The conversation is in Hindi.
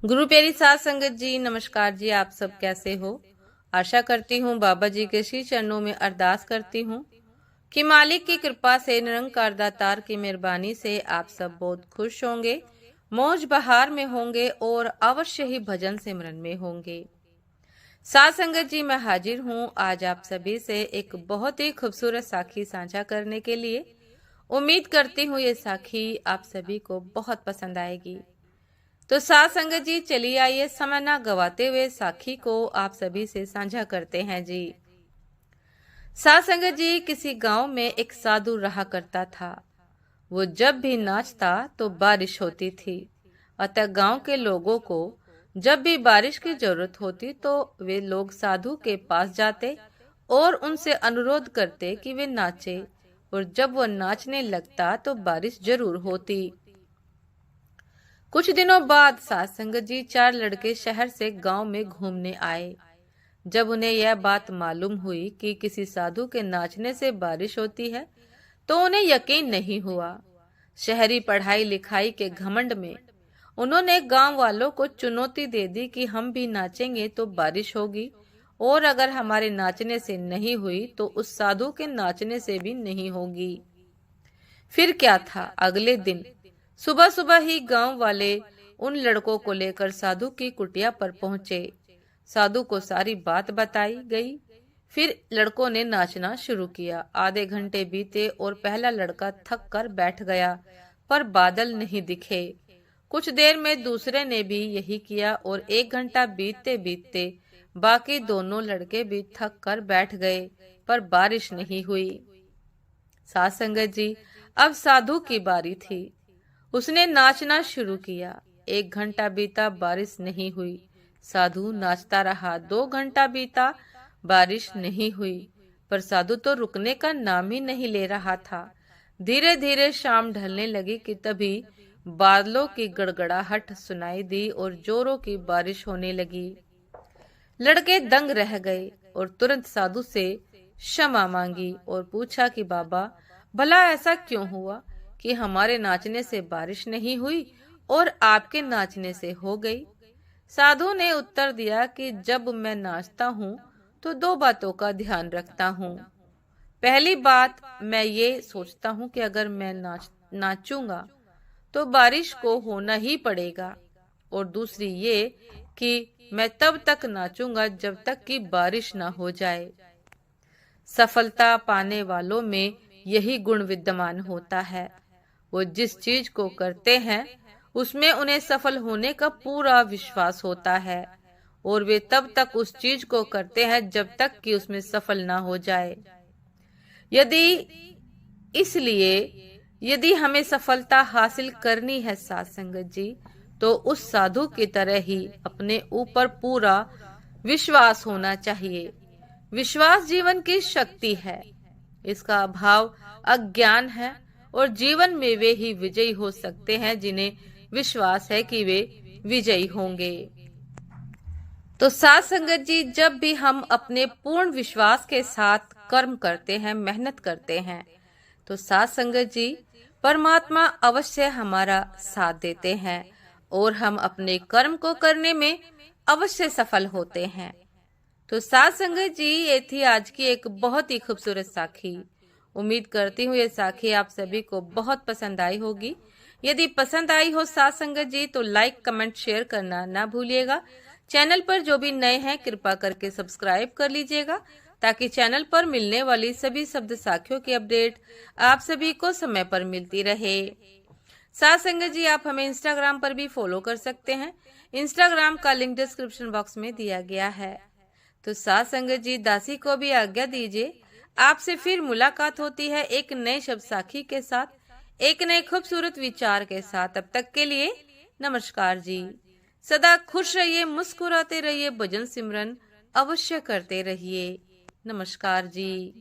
गुरु प्यारी साध संगत जी, नमस्कार जी। आप सब कैसे हो? आशा करती हूँ बाबा जी के श्री चरणों में अरदास करती हूँ कि मालिक की कृपा से, निरंकार दातार की मेहरबानी से आप सब बहुत खुश होंगे, मौज बहार में होंगे और अवश्य ही भजन सिमरन में होंगे। साध संगत जी, मैं हाजिर हूँ आज आप सभी से एक बहुत ही खूबसूरत साखी साझा करने के लिए। उम्मीद करती हूँ ये साखी आप सभी को बहुत पसंद आएगी। तो साथ संगत जी, चलिए आइए समय ना गवाते हुए साखी को आप सभी से साझा करते हैं जी। साथ संगत जी, किसी गांव में एक साधु रहा करता था। वो जब भी नाचता तो बारिश होती थी। अतः गांव के लोगों को जब भी बारिश की जरूरत होती तो वे लोग साधु के पास जाते और उनसे अनुरोध करते कि वे नाचे, और जब वो नाचने लगता तो बारिश जरूर होती। कुछ दिनों बाद सात संगत जी, 4 लड़के शहर से गांव में घूमने आए। जब उन्हें यह बात मालूम हुई कि किसी साधु के नाचने से बारिश होती है तो उन्हें यकीन नहीं हुआ। शहरी पढ़ाई लिखाई के घमंड में उन्होंने गांव वालों को चुनौती दे दी कि हम भी नाचेंगे तो बारिश होगी, और अगर हमारे नाचने से नहीं हुई तो उस साधु के नाचने से भी नहीं होगी। फिर क्या था, अगले दिन सुबह सुबह ही गांव वाले उन लड़कों को लेकर साधु की कुटिया पर पहुंचे। साधु को सारी बात बताई गई। फिर लड़कों ने नाचना शुरू किया। आधे घंटे बीते और पहला लड़का थक कर बैठ गया, पर बादल नहीं दिखे। कुछ देर में दूसरे ने भी यही किया और 1 घंटा बीतते बीतते बाकी दोनों लड़के भी थक कर बैठ गए, पर बारिश नहीं हुई। साथ संगत जी, अब साधु की बारी थी। उसने नाचना शुरू किया। 1 घंटा बीता, बारिश नहीं हुई। साधु नाचता रहा। 2 घंटा बीता, बारिश नहीं हुई, पर साधु तो रुकने का नाम ही नहीं ले रहा था। धीरे धीरे शाम ढलने लगी कि तभी बादलों की गड़गड़ाहट सुनाई दी और जोरों की बारिश होने लगी। लड़के दंग रह गए और तुरंत साधु से क्षमा मांगी और पूछा कि बाबा, भला ऐसा क्यों हुआ कि हमारे नाचने से बारिश नहीं हुई और आपके नाचने से हो गई? साधु ने उत्तर दिया कि जब मैं नाचता हूँ तो 2 बातों का ध्यान रखता हूँ। पहली बात, मैं ये सोचता हूँ कि अगर मैं नाचूंगा तो बारिश को होना ही पड़ेगा, और दूसरी ये कि मैं तब तक नाचूंगा जब तक कि बारिश ना हो जाए। सफलता पाने वालों में यही गुण विद्यमान होता है। वो जिस चीज को करते हैं उसमें उन्हें सफल होने का पूरा विश्वास होता है, और वे तब तक उस चीज को करते हैं जब तक कि उसमें सफल ना हो जाए। यदि इसलिए यदि हमें सफलता हासिल करनी है साथ संगत जी, तो उस साधु की तरह ही अपने ऊपर पूरा विश्वास होना चाहिए। विश्वास जीवन की शक्ति है। इसका अभाव अज्ञान है, और जीवन में वे ही विजयी हो सकते हैं जिन्हें विश्वास है कि वे विजयी होंगे। तो साथ संगत जी, जब भी हम अपने पूर्ण विश्वास के साथ कर्म करते हैं, मेहनत करते हैं, तो साथ संगत जी, परमात्मा अवश्य हमारा साथ देते हैं और हम अपने कर्म को करने में अवश्य सफल होते हैं। तो साथ संगत जी, ये थी आज की एक बहुत ही खूबसूरत साखी। उम्मीद करती हूँ ये साखी आप सभी को बहुत पसंद आई होगी। यदि पसंद आई हो साथ संगत जी, तो लाइक कमेंट शेयर करना ना भूलिएगा। चैनल पर जो भी नए हैं कृपा करके सब्सक्राइब कर लीजिएगा, ताकि चैनल पर मिलने वाली सभी शब्द साखियों की अपडेट आप सभी को समय पर मिलती रहे। साथ संगत जी, आप हमें इंस्टाग्राम पर भी फॉलो कर सकते हैं। इंस्टाग्राम का लिंक डिस्क्रिप्शन बॉक्स में दिया गया है। तो साथ संगत जी, दासी को भी आज्ञा दीजिए। आपसे फिर मुलाकात होती है एक नए शब्द साखी के साथ, एक नए खूबसूरत विचार के साथ। तब तक के लिए नमस्कार जी। सदा खुश रहिए, मुस्कुराते रहिए, भजन सिमरन अवश्य करते रहिए। नमस्कार जी।